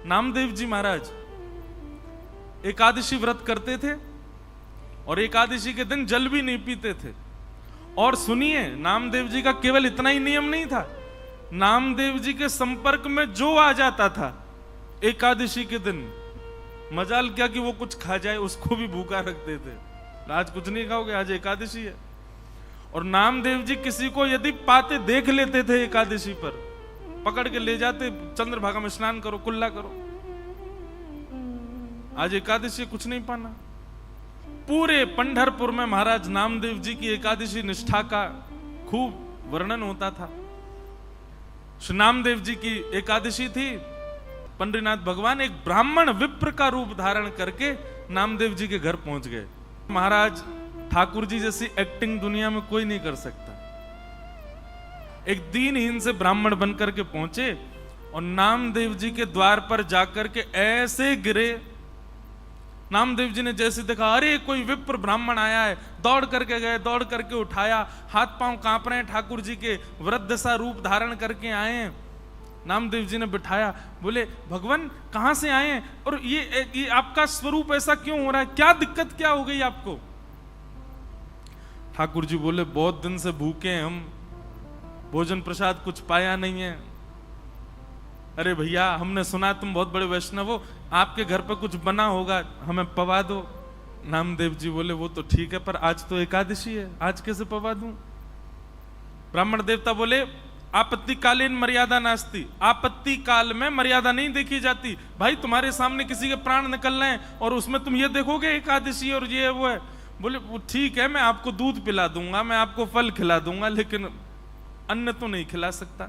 नामदेव जी महाराज एकादशी व्रत करते थे और एकादशी के दिन जल भी नहीं पीते थे। और सुनिए, नामदेव जी का केवल इतना ही नियम नहीं था, नामदेव जी के संपर्क में जो आ जाता था एकादशी के दिन, मजाल क्या कि वो कुछ खा जाए, उसको भी भूखा रखते थे। आज कुछ नहीं खाओगे, आज एकादशी है। और नामदेव जी किसी को यदि पाते देख लेते थे एकादशी पर, पकड़ के ले जाते, चंद्रभागा में स्नान करो, कुल्ला करो। आज एकादशी कुछ नहीं पाना। पूरे पंढरपुर में महाराज नामदेव जी की एकादशी निष्ठा का खूब वर्णन होता था। श्री नामदेव जी की एकादशी थी। पंडरीनाथ भगवान एक ब्राह्मण विप्र का रूप धारण करके नामदेव जी के घर पहुंच गए। महाराज ठाकुर जी जैसी एक्टिंग दुनिया में कोई नहीं कर सकता। एक दीनहीन से ब्राह्मण बनकर के पहुंचे और नामदेव जी के द्वार पर जाकर के ऐसे गिरे। नामदेव जी ने जैसे देखा, अरे कोई विप्र ब्राह्मण आया है, दौड़ करके गए, दौड़ करके उठाया, हाथ पांव कांप रहे हैं, ठाकुर जी के वृद्ध सा रूप धारण करके आए हैं। नामदेव जी ने बिठाया, बोले भगवान कहां से आए हैं और ये आपका स्वरूप ऐसा क्यों हो रहा है, क्या दिक्कत क्या हो गई आपको? ठाकुर जी बोले बहुत दिन से भूखे हैं हम, भोजन प्रसाद कुछ पाया नहीं है। अरे भैया हमने सुना तुम बहुत बड़े वैष्णव हो, आपके घर पे कुछ बना होगा, हमें पवा दो। नामदेव जी बोले वो तो ठीक है, पर आज तो एकादशी है, आज कैसे पवा दूं? ब्राह्मण देवता बोले आपत्ति कालीन मर्यादा नास्ती, आपत्ति काल में मर्यादा नहीं देखी जाती। भाई तुम्हारे सामने किसी के प्राण निकल रहे हैं और उसमें तुम ये देखोगे एकादशी और ये वो है। बोले वो ठीक है, मैं आपको दूध पिला दूंगा, मैं आपको फल खिला दूंगा, लेकिन अन्न तो नहीं खिला सकता।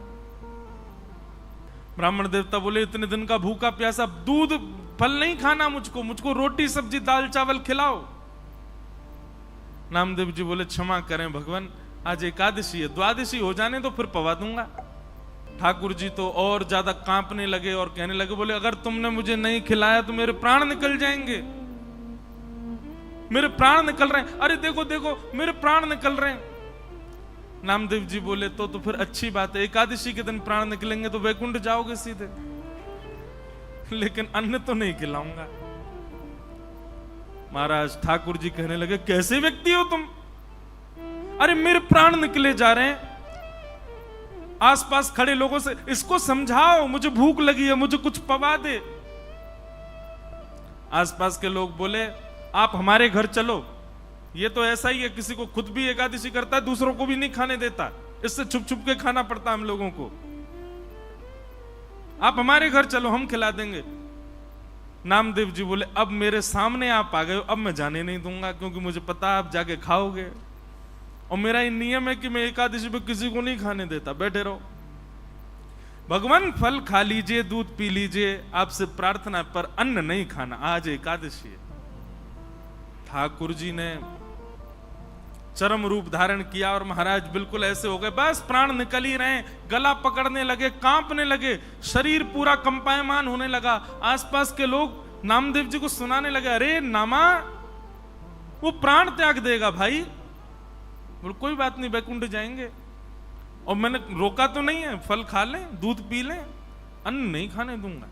ब्राह्मण देवता बोले इतने दिन का भूखा प्यासा, दूध फल नहीं खाना मुझको रोटी सब्जी दाल चावल खिलाओ। नामदेव जी बोले क्षमा करें भगवान, आज एकादशी है, द्वादशी हो जाने तो फिर पवा दूंगा। ठाकुर जी तो और ज्यादा कांपने लगे और कहने लगे, बोले अगर तुमने मुझे नहीं खिलाया तो मेरे प्राण निकल जाएंगे, मेरे प्राण निकल रहे हैं, अरे देखो देखो मेरे प्राण निकल रहे हैं। नामदेव जी बोले तो फिर अच्छी बात है, एकादशी के दिन प्राण निकलेंगे तो वैकुंठ जाओगे सीधे, लेकिन अन्न तो नहीं खिलाऊंगा। महाराज ठाकुर जी कहने लगे कैसे व्यक्ति हो तुम, अरे मेरे प्राण निकले जा रहे हैं, आसपास खड़े लोगों से इसको समझाओ मुझे भूख लगी है, मुझे कुछ पवा दे। आसपास के लोग बोले आप हमारे घर चलो, ये तो ऐसा ही है, किसी को खुद भी एकादशी करता है, दूसरों को भी नहीं खाने देता, इससे छुप छुप के खाना पड़ता हम लोगों को, आप हमारे घर चलो हम खिला देंगे। नामदेव जी बोले अब मेरे सामने आप आ गए, अब मैं जाने नहीं दूंगा, क्योंकि मुझे पता आप जाके खाओगे और मेरा ये नियम है कि मैं एकादशी पे किसी को नहीं खाने देता, बैठे रहो। भगवान फल खा लीजिए, दूध पी लीजिए, आपसे प्रार्थना, पर अन्न नहीं खाना, आज एकादशी है। ठाकुर जी ने चरम रूप धारण किया और महाराज बिल्कुल ऐसे हो गए, बस प्राण निकल ही रहे, गला पकड़ने लगे, कांपने लगे, शरीर पूरा कंपायमान होने लगा। आसपास के लोग नामदेव जी को सुनाने लगे, अरे नामा वो प्राण त्याग देगा भाई। बोले कोई बात नहीं, वैकुंठ जाएंगे, और मैंने रोका तो नहीं है, फल खा लें, दूध पी लें, अन्न नहीं खाने दूंगा।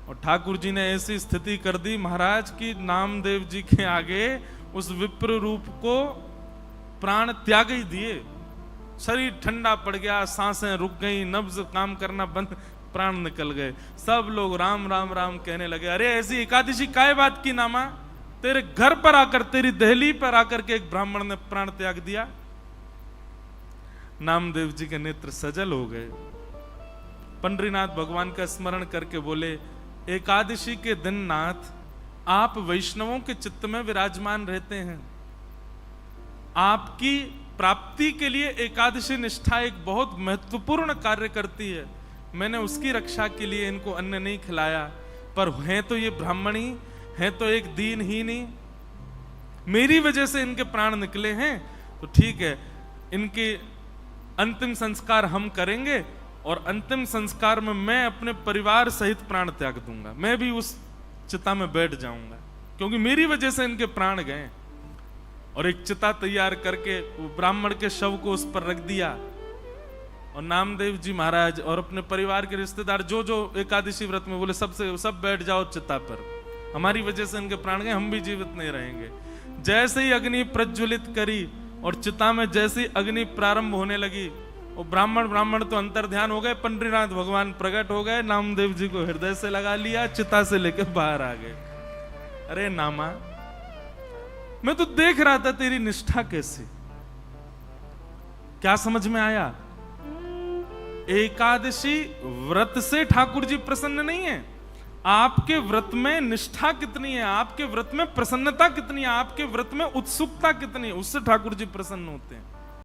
और ठाकुर जी ने ऐसी स्थिति कर दी महाराज की नामदेव जी के आगे उस विप्र रूप को प्राण त्याग ही दिए। शरीर ठंडा पड़ गया, सांसें रुक गई, नब्ज काम करना बंद, प्राण निकल गए। सब लोग राम राम राम कहने लगे, अरे ऐसी एकादशी काय बात की नामा, तेरे घर पर आकर, तेरी दहली पर आकर के एक ब्राह्मण ने प्राण त्याग दिया। नामदेव जी के नेत्र सजल हो गए। पंडरीनाथ भगवान का स्मरण करके बोले एकादशी के दिन नाथ आप वैष्णवों के चित्त में विराजमान रहते हैं, आपकी प्राप्ति के लिए एकादशी निष्ठा एक बहुत महत्वपूर्ण कार्य करती है। मैंने उसकी रक्षा के लिए इनको अन्न नहीं खिलाया, पर हैं तो ये ब्राह्मणी, हैं तो एक दीनहीनी, मेरी वजह से इनके प्राण निकले हैं, तो ठीक है इनके अंतिम संस्कार हम करेंगे और अंतिम संस्कार में मैं अपने परिवार सहित प्राण त्याग दूंगा, मैं भी उस चिता में बैठ जाऊंगा, क्योंकि मेरी वजह से इनके प्राण गए। और एक चिता तैयार करके वो ब्राह्मण के शव को उस पर रख दिया और नामदेव जी महाराज और अपने परिवार के रिश्तेदार जो जो एकादशी व्रत में, बोले सब बैठ जाओ चिता पर, हमारी वजह से इनके प्राण गए, हम भी जीवित नहीं रहेंगे। जैसे ही अग्नि प्रज्वलित करी और चिता में जैसे ही अग्नि प्रारंभ होने लगी, और ब्राह्मण तो अंतर ध्यान हो गए, पंडरीनाथ भगवान प्रकट हो गए, नामदेव जी को हृदय से लगा लिया, चिता से लेकर बाहर आ गए। अरे नामा, मैं तो देख रहा था तेरी निष्ठा कैसी, क्या समझ में आया? एकादशी व्रत से ठाकुर जी प्रसन्न नहीं है, आपके व्रत में निष्ठा कितनी है, आपके व्रत में प्रसन्नता कितनी है, आपके व्रत में उत्सुकता कितनी है, उससे ठाकुर जी प्रसन्न होते हैं।